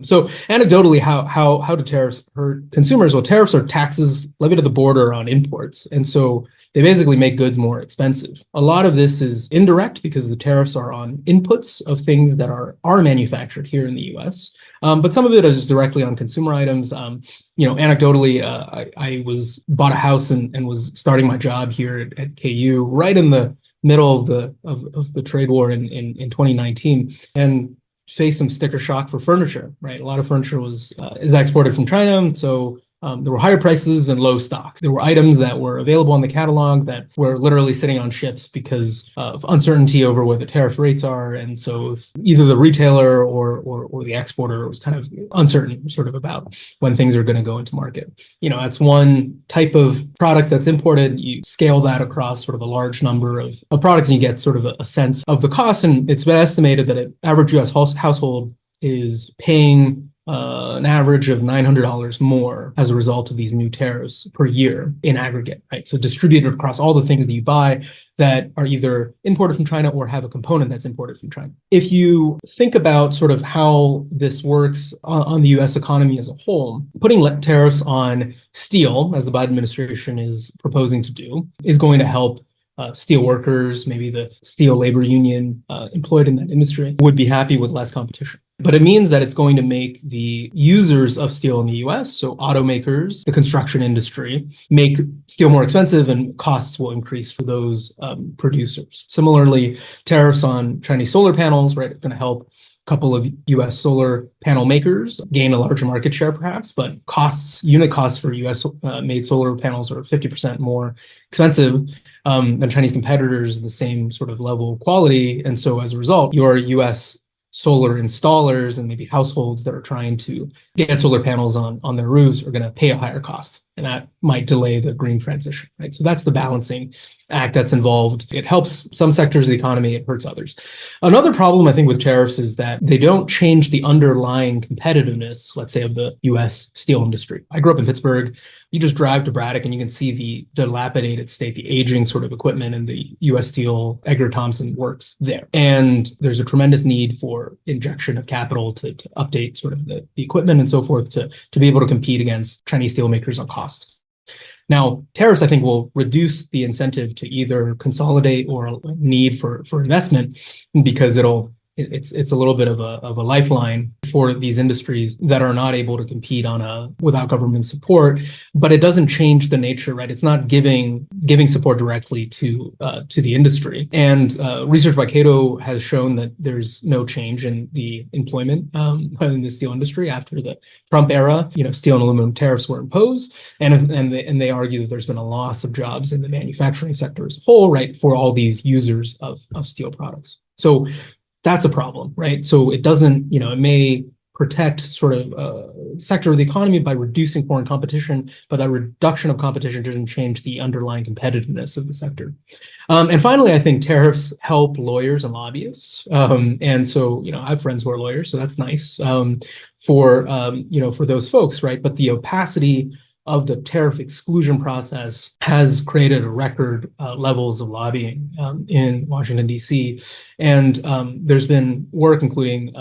So anecdotally, how do tariffs hurt consumers? Well, tariffs are taxes levied at the border on imports, and so they basically make goods more expensive. A lot of this is indirect because the tariffs are on inputs of things that are manufactured here in the U.S. But some of it is directly on consumer items. Anecdotally, I was bought a house and was starting my job here at KU right in the middle of the trade war in 2019, and faced some sticker shock for furniture, right? A lot of furniture is exported from China, so there were higher prices and low stocks. There were items that were available on the catalog that were literally sitting on ships because of uncertainty over what the tariff rates are. And so either the retailer or the exporter was kind of uncertain sort of about when things are going to go into market. That's one type of product that's imported. You scale that across sort of a large number of products and you get sort of a sense of the cost. And it's been estimated that an average US household is paying an average of $900 more as a result of these new tariffs per year in aggregate, right? So distributed across all the things that you buy that are either imported from China or have a component that's imported from China. If you think about sort of how this works on the US economy as a whole, putting tariffs on steel, as the Biden administration is proposing to do, is going to help steel workers, maybe the steel labor union employed in that industry would be happy with less competition. But it means that it's going to make the users of steel in the US, so automakers, the construction industry, make steel more expensive and costs will increase for those producers. Similarly, tariffs on Chinese solar panels, right, are going to help a couple of US solar panel makers gain a larger market share perhaps, but unit costs for US made solar panels are 50% more expensive than Chinese competitors in the same sort of level of quality. And so as a result, your US solar installers and maybe households that are trying to get solar panels on their roofs are going to pay a higher cost. And that might delay the green transition, right? So that's the balancing act that's involved. It helps some sectors of the economy, it hurts others. Another problem, I think, with tariffs is that they don't change the underlying competitiveness, let's say, of the US steel industry. I grew up in Pittsburgh. You just drive to Braddock and you can see the dilapidated state, the aging sort of equipment in the US Steel Edgar Thomson works there. And there's a tremendous need for injection of capital to update sort of the equipment and so forth to be able to compete against Chinese steel makers on cost. Now, tariffs, I think, will reduce the incentive to either consolidate or need for investment because it's a little bit of a lifeline for these industries that are not able to compete without government support, but it doesn't change the nature, right? It's not giving support directly to the industry. And research by Cato has shown that there's no change in the employment in the steel industry after the Trump era. Steel and aluminum tariffs were imposed, and they argue that there's been a loss of jobs in the manufacturing sector as a whole, right, for all these users of steel products. So that's a problem, right? So it doesn't, it may protect sort of a sector of the economy by reducing foreign competition, but that reduction of competition doesn't change the underlying competitiveness of the sector. And finally, I think tariffs help lawyers and lobbyists. And so, I have friends who are lawyers, so that's nice for those folks, right? But the opacity of the tariff exclusion process has created record levels of lobbying in Washington, D.C. And there's been work, including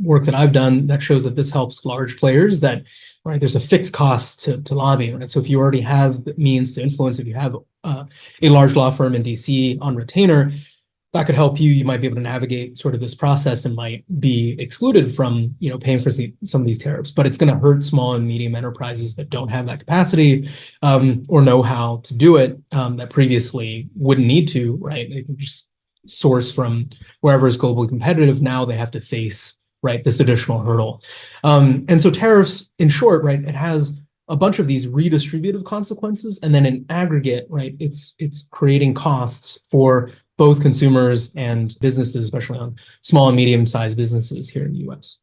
work that I've done, that shows that this helps large players that, right, there's a fixed cost to lobby. Right? So if you already have the means to influence, if you have a large law firm in D.C. on retainer, that could help you. You might be able to navigate sort of this process and might be excluded from, paying for some of these tariffs. But it's going to hurt small and medium enterprises that don't have that capacity or know how to do it that previously wouldn't need to, right? They can just source from wherever is globally competitive. Now they have to face, right, this additional hurdle. And so tariffs, in short, right, it has a bunch of these redistributive consequences, and then in aggregate, right, it's creating costs for both consumers and businesses, especially on small and medium-sized businesses here in the US.